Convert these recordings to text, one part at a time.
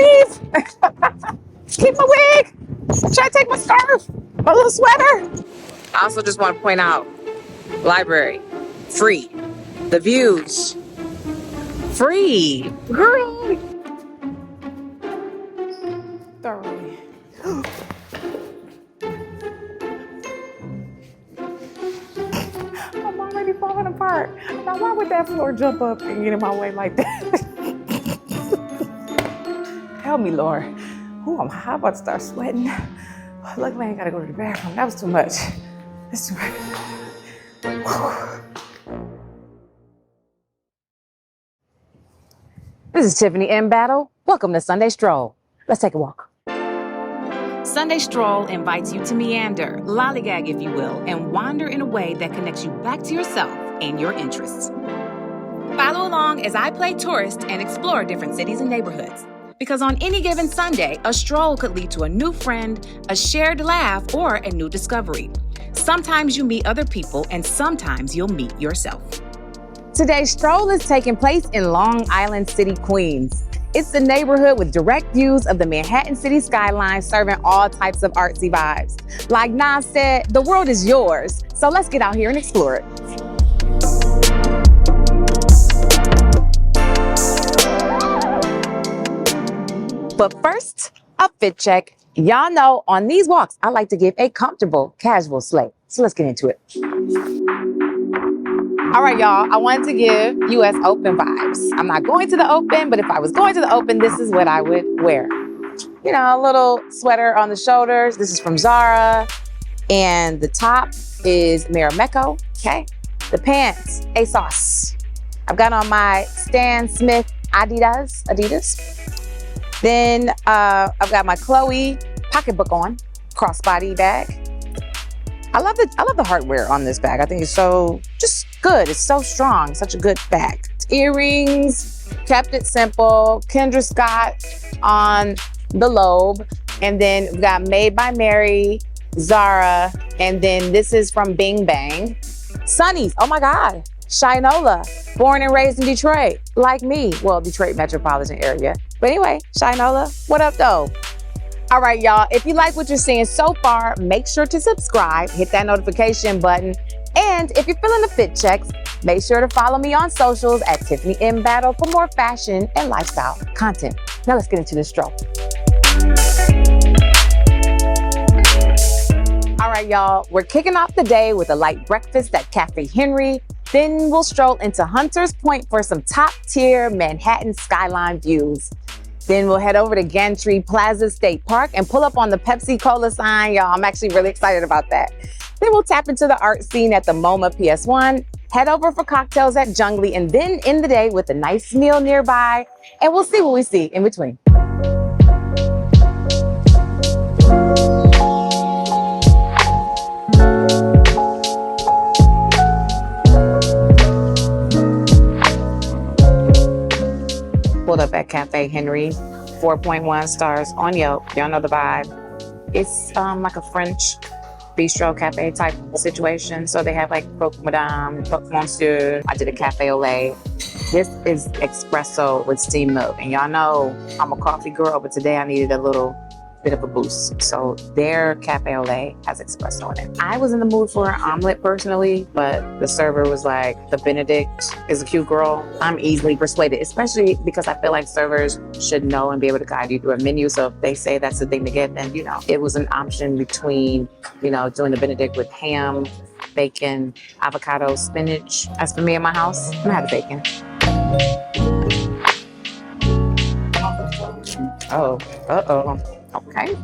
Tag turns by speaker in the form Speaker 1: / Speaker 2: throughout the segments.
Speaker 1: weave. Keep my wig. Try to take my scarf, my little sweater. I also just want to point out, library, free. The views, free. Girl. Thoroughly. I'm already falling apart. Now, why would that floor jump up and get in my way like that? Help me, Lord. Ooh, I'm hot, about to start sweating. Luckily, I ain't gotta go to the bathroom. That was too much. That's too much. This is Tiffany in Battle. Welcome to Sunday Stroll. Let's take a walk.
Speaker 2: Sunday Stroll invites you to meander, lollygag if you will, and wander in a way that connects you back to yourself and your interests. Follow along as I play tourist and explore different cities and neighborhoods. Because on any given Sunday, a stroll could lead to a new friend, a shared laugh, or a new discovery. Sometimes you meet other people, and sometimes you'll meet yourself.
Speaker 1: Today's stroll is taking place in Long Island City, Queens. It's the neighborhood with direct views of the Manhattan City skyline, serving all types of artsy vibes. Like Nas said, the world is yours. So let's get out here and explore it. But first, a fit check. Y'all know on these walks, I like to give a comfortable, casual slate. So let's get into it. All right, y'all, I wanted to give US Open vibes. I'm not going to the Open, but if I was going to the Open, this is what I would wear. You know, a little sweater on the shoulders. This is from Jora. And the top is Marimekko, okay? The pants, ASOS. I've got on my Stan Smith Adidas. Then I've got my Chloe pocketbook on, crossbody bag. I love the hardware on this bag. I think it's so just good. It's so strong, such a good bag. Earrings, kept it simple. Kendra Scott on the lobe. And then we've got Made by Mary, Zara. And then this is from Bing Bang. Sunnies, oh my God. Shinola, born and raised in Detroit, like me. Well, Detroit metropolitan area. But anyway, Shinola, what up though? All right, y'all, if you like what you're seeing so far, make sure to subscribe, hit that notification button. And if you're feeling the fit checks, make sure to follow me on socials at Tiffany in Battle for more fashion and lifestyle content. Now let's get into this stroll. All right, y'all, we're kicking off the day with a light breakfast at Cafe Henri. Then we'll stroll into Hunters Point for some top-tier Manhattan skyline views. Then we'll head over to Gantry Plaza State Park and pull up on the Pepsi-Cola Sign. Y'all, I'm actually really excited about that. Then we'll tap into the art scene at the MoMA PS1, head over for cocktails at Jungly, and then end the day with a nice meal nearby. And we'll see what we see in between. Pulled up at Cafe Henri, 4.1 stars on Yelp. Y'all know the vibe. It's like a French bistro cafe type situation. So they have like croque madame, croque monsieur. I did a cafe au lait. This is espresso with steamed milk. And y'all know I'm a coffee girl, but today I needed a little bit of a boost. So their cafe au lait has espresso in it. I was in the mood for an omelet personally, but the server was like, the Benedict is a cute girl. I'm easily persuaded, especially because I feel like servers should know and be able to guide you through a menu. So if they say that's the thing to get, then, you know, it was an option between, you know, doing the Benedict with ham, bacon, avocado, spinach. As for me in my house, I'm gonna have the bacon. Oh, uh-oh. Okay.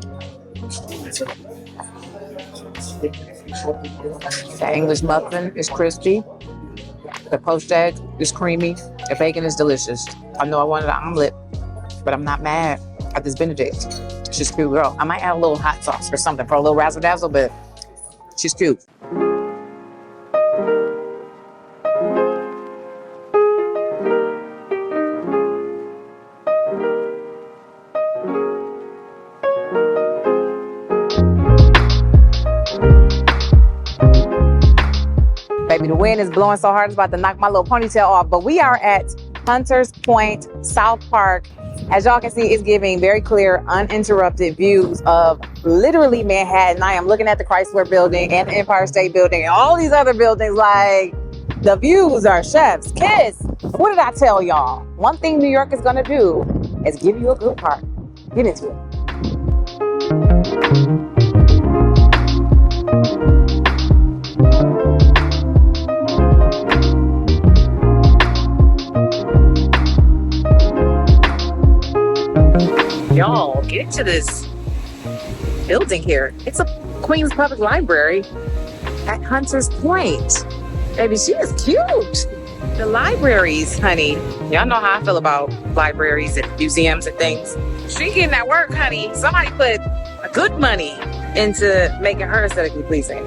Speaker 1: The English muffin is crispy. The poached egg is creamy. The bacon is delicious. I know I wanted an omelet, but I'm not mad at this Benedict. She's a cute girl. I might add a little hot sauce or something for a little razzle dazzle, but she's cute. Baby, the wind is blowing so hard, it's about to knock my little ponytail off. But we are at Hunters Point, South Park, As y'all can see, it's giving very clear, uninterrupted views of literally Manhattan. I am looking at the Chrysler Building and the Empire State Building and all these other buildings. Like, the views are chef's kiss. What did I tell y'all? One thing New York is gonna do is give you a good park. Get into it. Y'all, get into this building here. It's a Queens Public Library at Hunter's Point. Baby, she is cute. The libraries, honey. Y'all know how I feel about libraries and museums and things. She getting that work, honey. Somebody put a good money into making her aesthetically pleasing.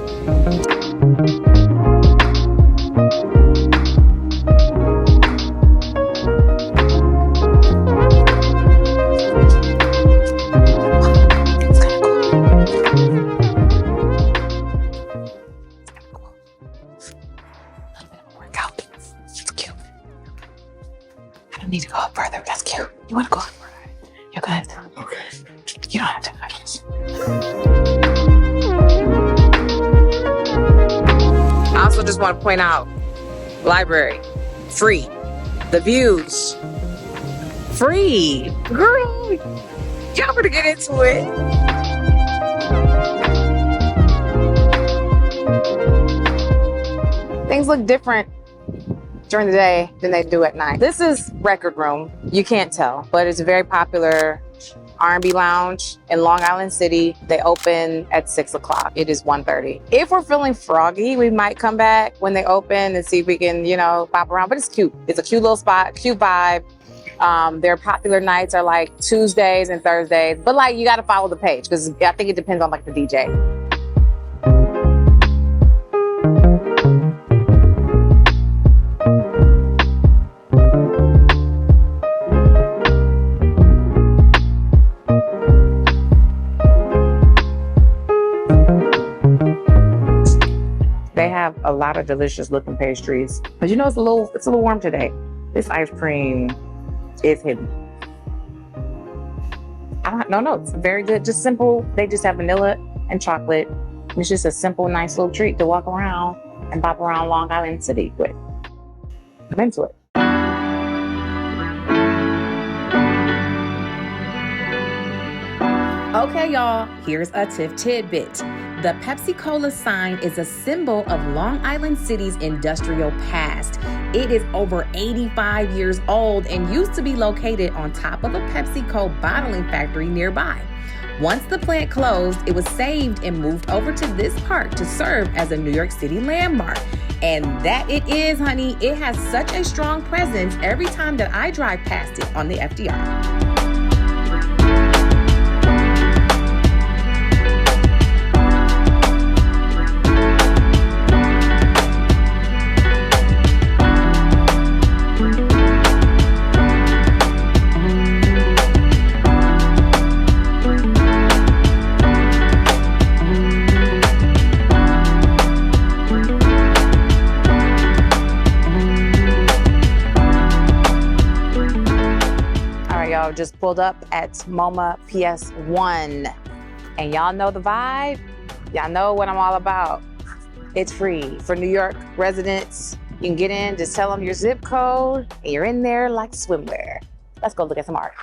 Speaker 1: Need to go up further. That's cute. You want to go up further? You're good.
Speaker 3: Okay.
Speaker 1: You don't have to. I guess. I also just want to point out, library, free. The views, free. Girl, y'all better get into it. Things look different during the day than they do at night. This is Record Room. You can't tell, but it's a very popular R&B lounge in Long Island City. They open at 6 o'clock. It is 1:30. If we're feeling froggy, we might come back when they open and see if we can, pop around, but it's cute. It's a cute little spot, cute vibe. Their popular nights are like Tuesdays and Thursdays, but like you gotta follow the page because I think it depends on like the DJ. They have a lot of delicious looking pastries, but it's a little warm today. This ice cream is hidden. No, it's very good. Just simple. They just have vanilla and chocolate. It's just a simple, nice little treat to walk around and bop around Long Island City with. I'm into it.
Speaker 2: Okay, y'all, here's a TIFF tidbit. The Pepsi-Cola Sign is a symbol of Long Island City's industrial past. It is over 85 years old and used to be located on top of a PepsiCo bottling factory nearby. Once the plant closed, it was saved and moved over to this park to serve as a New York City landmark. And that it is, honey. It has such a strong presence every time that I drive past it on the FDR.
Speaker 1: Just pulled up at MoMA PS1 and y'all know the vibe. Y'all know what I'm all about. It's free for New York residents. You can get in, just tell them your zip code and you're in there like swimwear. Let's go look at some art.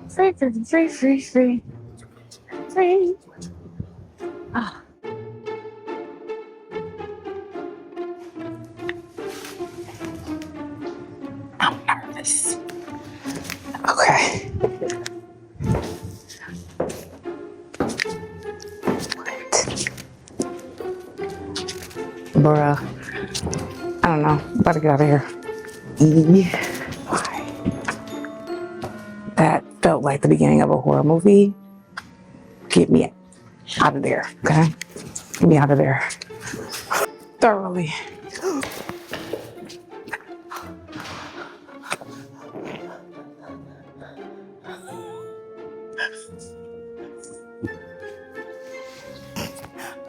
Speaker 1: Free, free, free, free, free, free. Ah. I'm nervous. Okay. What? Bruh. I don't know. I'm about to get out of here. Why? That felt like the beginning of a horror movie. Get me out of there, okay? Get me out of there. Thoroughly.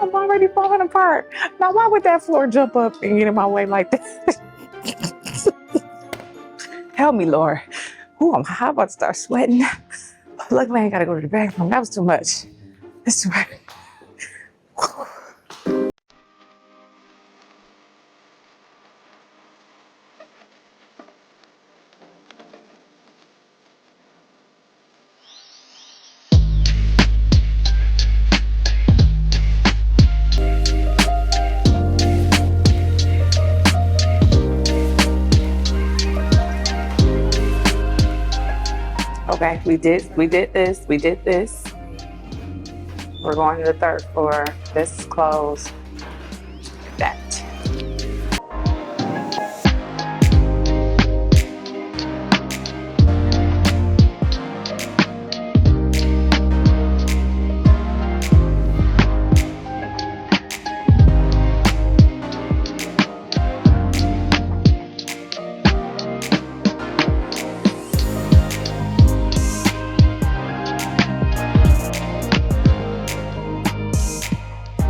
Speaker 1: I'm already falling apart. Now, why would that floor jump up and get in my way like that? Help me, Lord. Ooh, I'm hot, about to start sweating. Luckily, I ain't gotta go to the bathroom. That was too much. That's too much. Okay, we did this. We're going to the third floor. This is closed. That.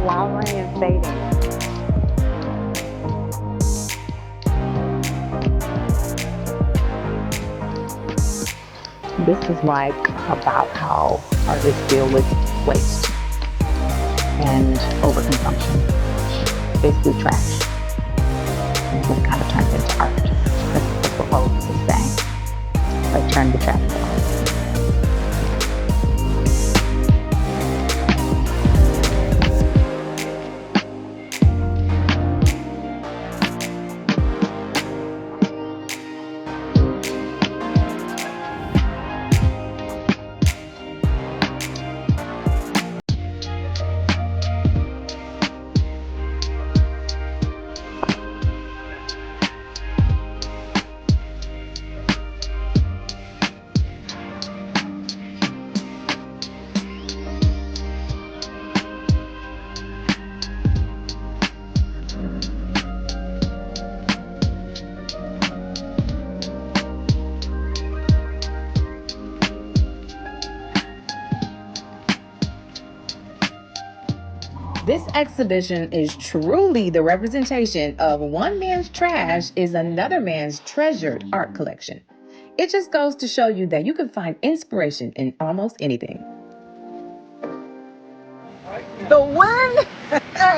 Speaker 1: Flowering and fading. This is like about how artists deal with waste and overconsumption. Basically trash. And just kind of turned into art. That's what the proposal is saying. Like turn the trash into art.
Speaker 2: This exhibition is truly the representation of one man's trash is another man's treasured art collection. It just goes to show you that you can find inspiration in almost anything.
Speaker 3: The wind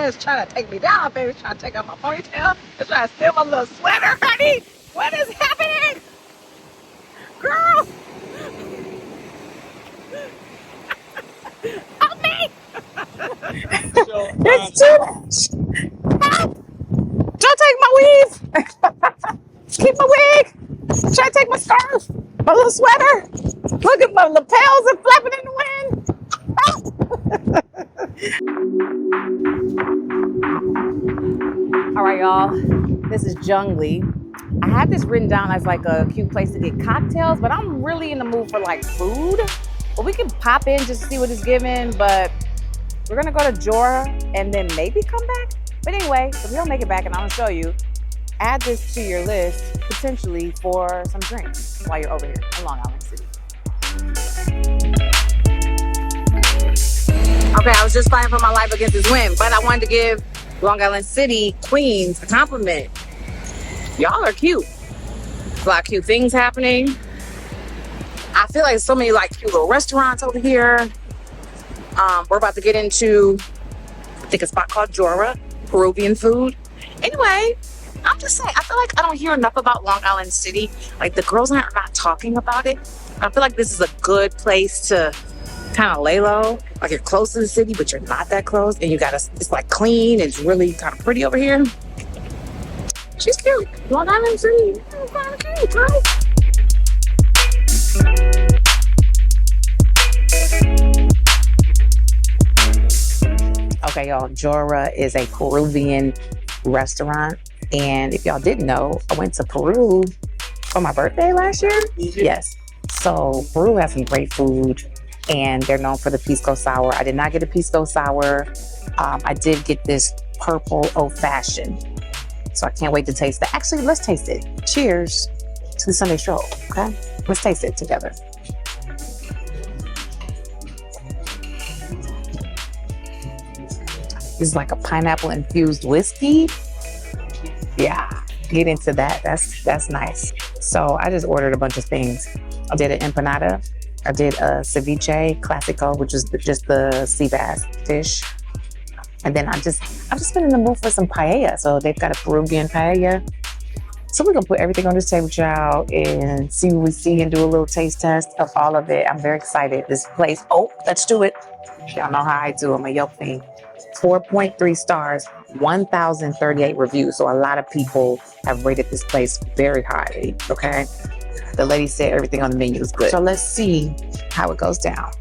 Speaker 3: is trying to take me down, baby. It's trying to take out my ponytail. It's trying to steal my little sweater, honey. What is happening? Girl! Help me!
Speaker 1: It's too much. Help! Don't take my weave. Keep my wig. Try to take my scarf, my little sweater. Look at my lapels and flapping in the wind. All right, y'all. This is Jungly. I had this written down as like a cute place to get cocktails, but I'm really in the mood for like food. But we can pop in just to see what it's giving, but we're gonna go to Jora and then maybe come back. But anyway, if we don't make it back, and I'm gonna show you, add this to your list potentially for some drinks while you're over here in Long Island City. Okay, I was just fighting for my life against this wind, but I wanted to give Long Island City Queens a compliment. Y'all are cute. A lot of cute things happening. I feel like so many like cute little restaurants over here. We're about to get into, I think, a spot called Jora, Peruvian food. Anyway, I'm just saying, I feel like I don't hear enough about Long Island City. Like the girls are not talking about it. I feel like this is a good place to kind of lay low. Like you're close to the city, but you're not that close. And you got it's like clean. It's really kind of pretty over here. She's cute. Long Island City. Kind of cute, girl. Okay, y'all, Jora is a Peruvian restaurant. And if y'all didn't know, I went to Peru for my birthday last year. Yes. So Peru has some great food and they're known for the pisco sour. I did not get a pisco sour. I did get this purple old fashioned. So I can't wait to taste that. Actually, let's taste it. Cheers to the Sunday Stroll, okay? Let's taste it together. This is like a pineapple infused whiskey. Yeah, get into that. That's nice. So I just ordered a bunch of things. I did an empanada. I did a ceviche classico, which is just the sea bass fish. And then I've just been in the mood for some paella. So they've got a Peruvian paella. So we're gonna put everything on this table, y'all, and see what we see and do a little taste test of all of it. I'm very excited. This place, let's do it. Y'all know how I do on my Yelp thing. 4.3 stars, 1,038 reviews. So a lot of people have rated this place very highly, okay? The lady said everything on the menu is good. So let's see how it goes down.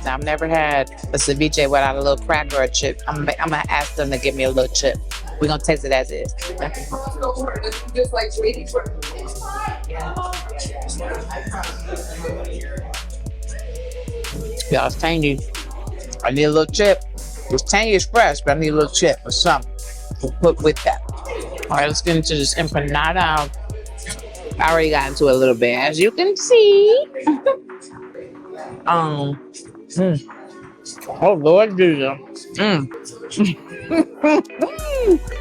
Speaker 1: Now, I've never had a ceviche without a little cracker or a chip. I'm gonna ask them to give me a little chip. We're gonna taste it as is. Y'all, it's tangy. I need a little chip. It's tangy, it's fresh, but I need a little chip or something to put with that. All right, let's get into this empanada. I already got into it a little bit, as you can see. Oh Lord Jesus.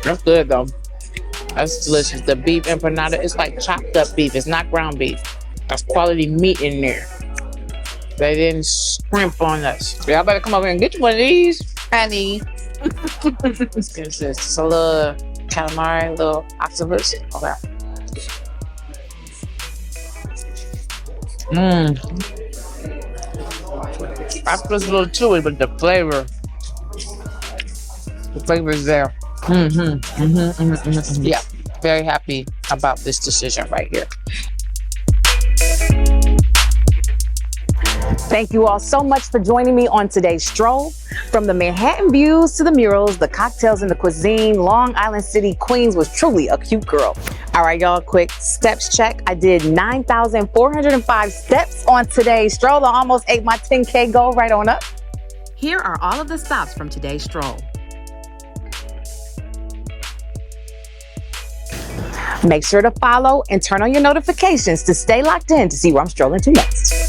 Speaker 1: That's good though. That's delicious. The beef empanada, it's like chopped up beef. It's not ground beef. That's quality meat in there. They didn't scrimp on us. Y'all better come over and get you one of these, honey. It's just a little calamari, little octopus. Okay. Octopus is a little chewy, but the flavor is there. Yeah, very happy about this decision right here. Thank you all so much for joining me on today's stroll. From the Manhattan views to the murals, the cocktails and the cuisine, Long Island City, Queens was truly a cute girl. All right, y'all, quick steps check. I did 9,405 steps on today's stroll. I almost ate my 10K goal right on up.
Speaker 2: Here are all of the stops from today's stroll.
Speaker 1: Make sure to follow and turn on your notifications to stay locked in to see where I'm strolling to next.